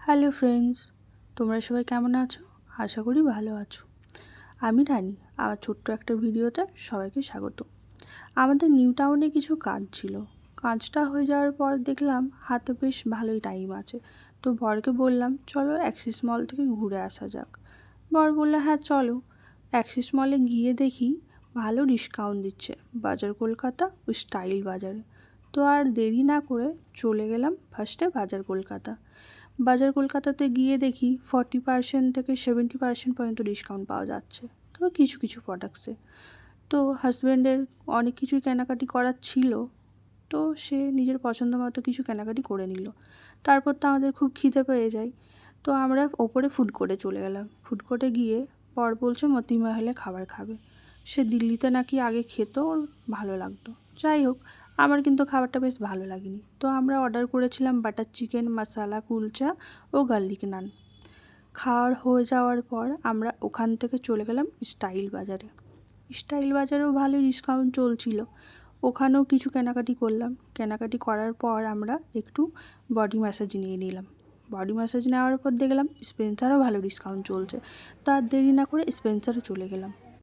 Hello friends, তোমরা সবাই কেমন আছো? আশা করি ভালো আছো। আমি রানী, আমার ছোট্ট একটা ভিডিওতে সবাইকে স্বাগত। আমাদের নিউ টাউনে কিছু কাজ ছিল। কাজটা হয়ে যাওয়ার পর দেখলাম হাতে বেশ ভালোই টাইম আছে। তো বরকে বললাম, চলো অ্যাক্সিস মল থেকে ঘুরে আসা যাক। বর বললো, হ্যাঁ চলো। অ্যাক্সিস মলে গিয়ে দেখি ভালো ডিসকাউন্ট দিচ্ছে বাজার কলকাতা ও স্টাইল বাজারে। তো আর দেরি না করে চলে গেলাম ফার্স্টে বাজার কলকাতা। বাজার কলকাতাতে গিয়ে দেখি 40% থেকে 70% পর্যন্ত ডিসকাউন্ট পাওয়া যাচ্ছে, তবে কিছু কিছু প্রোডাক্টসে। তো হাজব্যান্ডের অনেক কিছুই কেনাকাটি করার ছিল, তো সে নিজের পছন্দ মতো কিছু কেনাকাটি করে নিল। তারপর তো আমাদের খুব খিদে পেয়ে যায়, তো আমরা ওপরে ফুড কোর্টে চলে গেলাম। ফুড কোর্টে গিয়ে বর বলছে মতিমহলে খাবার খাবে। সে দিল্লিতে নাকি আগে খেত, ওর ভালো লাগতো। যাই হোক, আমার কিন্তু খাবারটা বেশ ভালো লাগেনি। তো আমরা অর্ডার করেছিলাম বাটার চিকেন, মশালা কুলচা ও গার্লিক নান। খাওয়ার হয়ে যাওয়ার পর আমরা ওখান থেকে চলে গেলাম স্টাইল বাজারে। স্টাইল বাজারেও ভালো ডিসকাউন্ট চলছিল, ওখানেও কিছু কেনাকাটি করলাম। কেনাকাটি করার পর আমরা একটু বডি ম্যাসাজ নিয়ে নিলাম। বডি ম্যাসাজ নেওয়ার পর দেখলাম স্পেন্সারও ভালো ডিসকাউন্ট চলছে, তো আর দেরি না করে স্পেন্সারে চলে গেলাম।